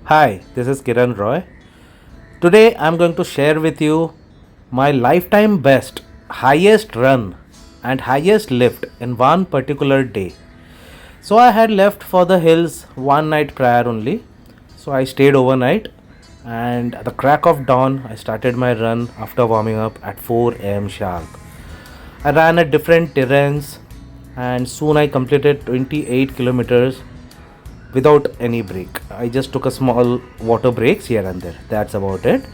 Hi, this is Kiran Roy. Today I'm going to share with you my lifetime best, highest run, and highest lift in one particular day. So I had left for the hills one night prior only. So I stayed overnight, and at the crack of dawn I started my run after warming up at 4 am sharp. I ran at different terrains and soon I completed 28 kilometers without any break. I just took a small water breaks here and there. That's about it.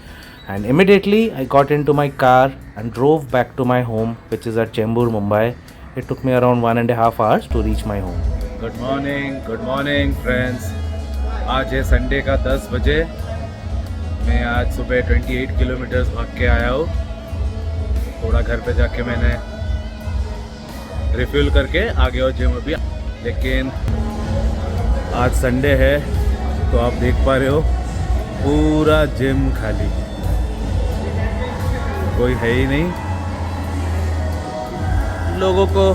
And immediately I got into my car and drove back to my home, which is at Chembur, Mumbai. It took me around 1.5 hours to reach my home. Good morning friends. आज है Sunday का 10 बजे। मैं आज सुबह 28 kilometres भाग के आया हूँ। थोड़ा घर पे जाके मैंने रिफ्यूल करके आ गया हूँ जिम अभी। लेकिन आज संडे है तो आप देख पा रहे हो पूरा जिम खाली, कोई है ही नहीं। लोगों को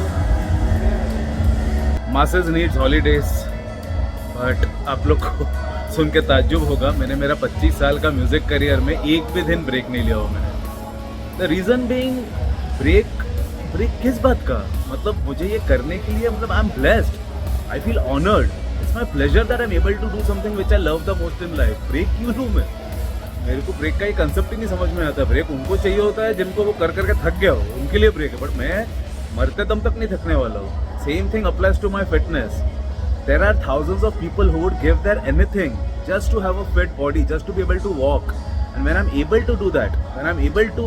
मासेस नीड्स हॉलीडेज, बट आप लोग को सुन के ताज्जुब होगा, मैंने मेरा 25 साल का म्यूज़िक करियर में एक भी दिन ब्रेक नहीं लिया हो मैंने। द रीज़न बीइंग ब्रेक किस बात का, मतलब मुझे ये करने के लिए, मतलब I am blessed, I feel honoured, it's my pleasure that I am able to do something which I love the most in life. Break क्यों लूँ मैं? मेरे को ब्रेक का ये कंसेप्ट ही नहीं समझ में आता। ब्रेक उनको चाहिए होता है जिनको वो कर करके थक गया हो, उनके लिए ब्रेक है, बट मैं मरते दम तक नहीं थकने वाला हूँ। Same thing applies to my fitness. There are thousands of people who would give their anything just to have a fit body, just to be able to walk. And when I'm able to do that, when I'm able to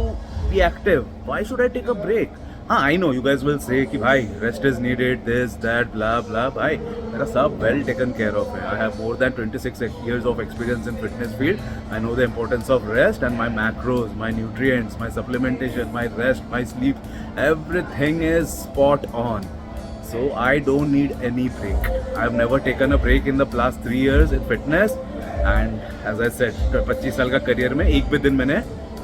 be active, why should I take a break? I know you guys will say कि भाई rest is needed, this, that, blah, blah. भाई मेरा सब well taken care of है. I have more than 26 years of experience in fitness field. I know the importance of rest and my macros, my nutrients, my supplementation, my rest, my sleep, everything is spot on. So I don't need any break. I've never taken a break in the past 3 years in fitness, and as I said 25 साल का career में एक भी दिन मैंने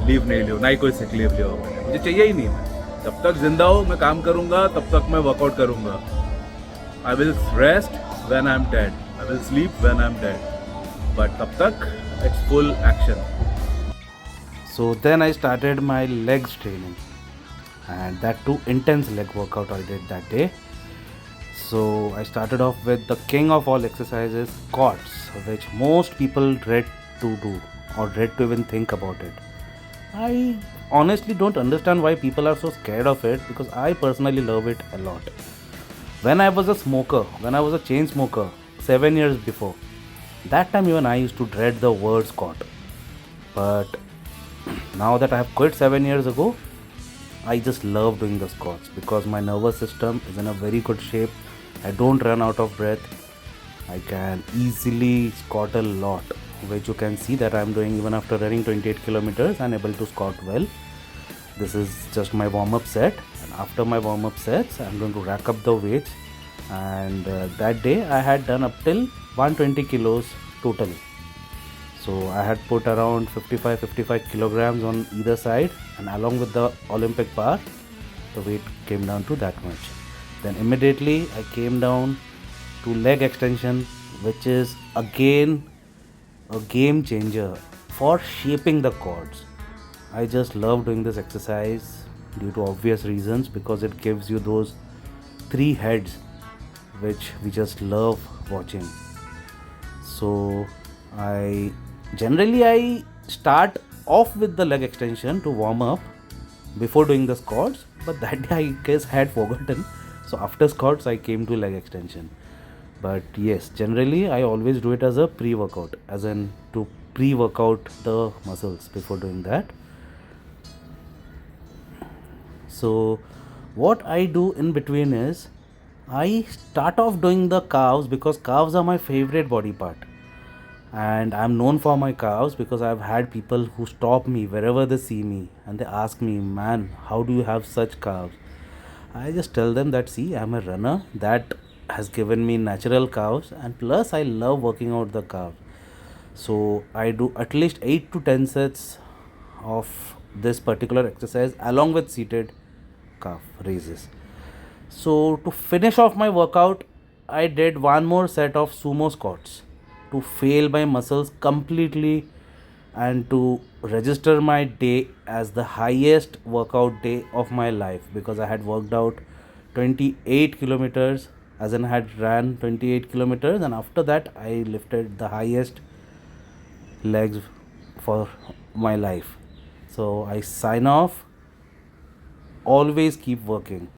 leave नहीं लिया, ना ही कोई सिक लीव लिया हो मैंने। मुझे चाहिए ही नहीं। मैं जब तक जिंदा हूँ मैं काम करूँगा, तब तक मैं वर्कआउट करूँगा। I will rest when I am dead, I will sleep when I am dead, but तब तक it's full action. So then I started my legs training, and that too intense leg workout I did that day. So I started off with the king of all exercises, squats, which most people dread to do or dread to even think about it. I honestly don't understand why people are so scared of it because I personally love it a lot. When I was a smoker, when I was a chain smoker 7 years before, that time even I used to dread the word squat. But now that I have quit 7 years ago, I just love doing the squats because my nervous system is in a very good shape. I don't run out of breath. I can easily squat a lot, which you can see that I'm doing even after running 28 kilometers. I'm able to squat well. This is just my warm-up set, and after my warm-up sets, I'm going to rack up the weights. And that day I had done up till 120 kilos totally. So I had put around 55 kilograms on either side, and along with the Olympic bar, the weight came down to that much. Then immediately I came down to leg extension, which is again a game changer for shaping the quads. I just love doing this exercise due to obvious reasons because it gives you those three heads which we just love watching. So I start off with the leg extension to warm up before doing the squats, but that day I guess had forgotten. So after squats I came to leg extension. But yes, generally I always do it as a pre-workout, as in to pre-workout the muscles before doing that. So what I do in between is I start off doing the calves because calves are my favorite body part, and I'm known for my calves because I've had people who stop me wherever they see me and they ask me, man, how do you have such calves? I just tell them that, see, I'm a runner that has given me natural calves, and plus I love working out the calves. So I do at least 8 to 10 sets of this particular exercise along with seated calf raises. So to finish off my workout, I did one more set of sumo squats. to fail my muscles completely and to register my day as the highest workout day of my life, because I had worked out 28 kilometers, as in I had ran 28 kilometers, and after that I lifted the highest legs for my life. So I sign off. Always keep working.